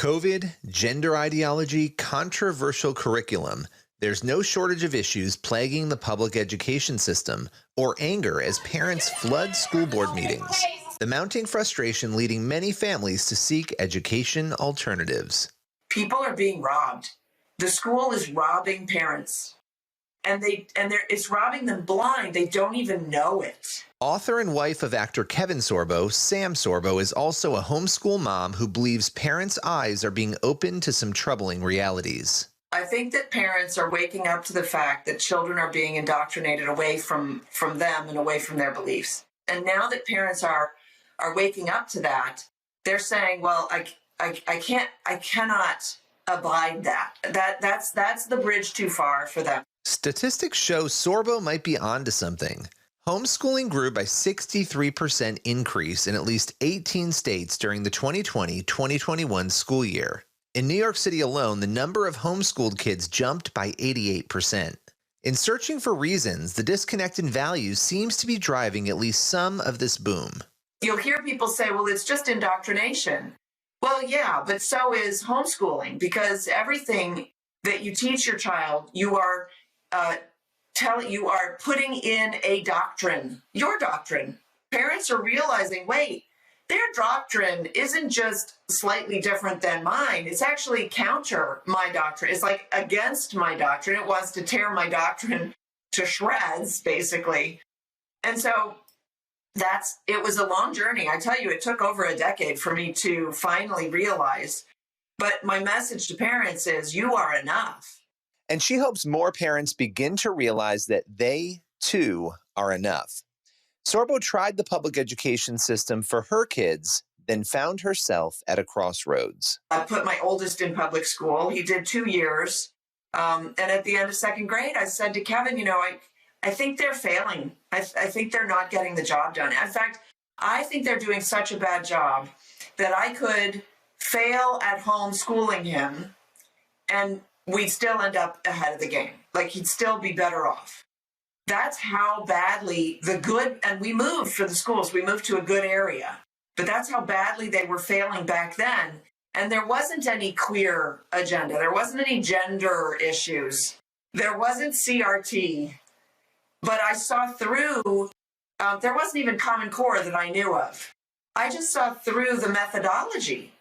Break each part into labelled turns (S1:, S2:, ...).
S1: COVID, gender ideology, controversial curriculum. There's no shortage of issues plaguing the public education system, or anger as parents flood school board meetings. The mounting frustration leading many families to seek education alternatives.
S2: People are being robbed. The school is robbing parents. And it's robbing them blind. They don't even know it.
S1: Author and wife of actor Kevin Sorbo, Sam Sorbo, is also a homeschool mom who believes parents' eyes are being opened to some troubling realities.
S2: I think that parents are waking up to the fact that children are being indoctrinated away from them and away from their beliefs. And now that parents are waking up to that, they're saying, well, I cannot abide that. That's the bridge too far for them.
S1: Statistics show Sorbo might be onto something. Homeschooling grew by 63% increase in at least 18 states during the 2020-2021 school year. In New York City alone, the number of homeschooled kids jumped by 88%. In searching for reasons, the disconnect in values seems to be driving at least some of this boom.
S2: You'll hear people say, well, it's just indoctrination. Well, yeah, but so is homeschooling, because everything that you teach your child, you are putting in a doctrine, your doctrine. Parents are realizing, wait, their doctrine isn't just slightly different than mine. It's actually counter my doctrine. It's like against my doctrine. It wants to tear my doctrine to shreds, basically. And so it was a long journey. I tell you, it took over a decade for me to finally realize. But my message to parents is, you are enough.
S1: And she hopes more parents begin to realize that they, too, are enough. Sorbo tried the public education system for her kids, then found herself at a crossroads.
S2: I put my oldest in public school. He did 2 years. And at the end of second grade, I said to Kevin, I think they're failing. I think they're not getting the job done. In fact, I think they're doing such a bad job that I could fail at home schooling him and we'd still end up ahead of the game. Like, he'd still be better off. That's how badly and we moved for the schools. We moved to a good area. But that's how badly they were failing back then. And there wasn't any queer agenda. There wasn't any gender issues. There wasn't CRT. But I saw through, there wasn't even Common Core that I knew of. I just saw through the methodology.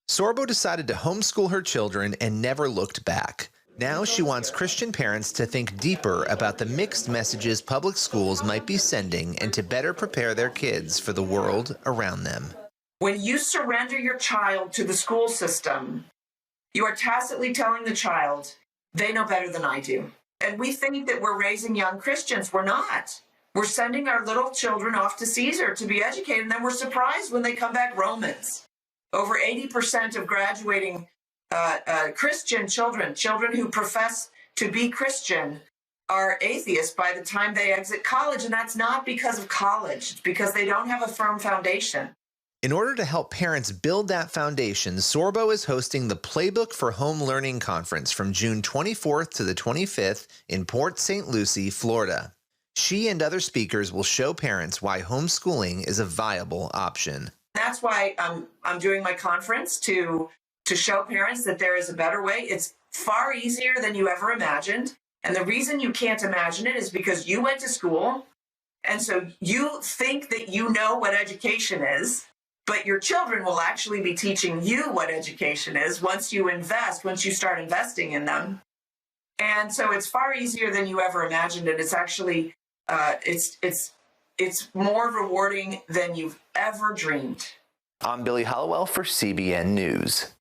S1: Sorbo decided to homeschool her children and never looked back. Now she wants Christian parents to think deeper about the mixed messages public schools might be sending and to better prepare their kids for the world around them.
S2: When you surrender your child to the school system, you are tacitly telling the child, they know better than I do. And we think that we're raising young Christians. We're not. We're sending our little children off to Caesar to be educated, and then we're surprised when they come back Romans. Over 80% of graduating Christian children who profess to be Christian, are atheists by the time they exit college. And that's not because of college. It's because they don't have a firm foundation.
S1: In order to help parents build that foundation, Sorbo is hosting the Playbook for Home Learning Conference from June 24th to the 25th in Port St. Lucie, Florida. She and other speakers will show parents why homeschooling is a viable option.
S2: That's why I'm doing my conference to show parents that there is a better way. It's far easier than you ever imagined. And the reason you can't imagine it is because you went to school. And so you think that you know what education is, but your children will actually be teaching you what education is once you start investing in them. And so it's far easier than you ever imagined. And it's actually, it's more rewarding than you've ever dreamed.
S1: I'm Billy Hollowell for CBN News.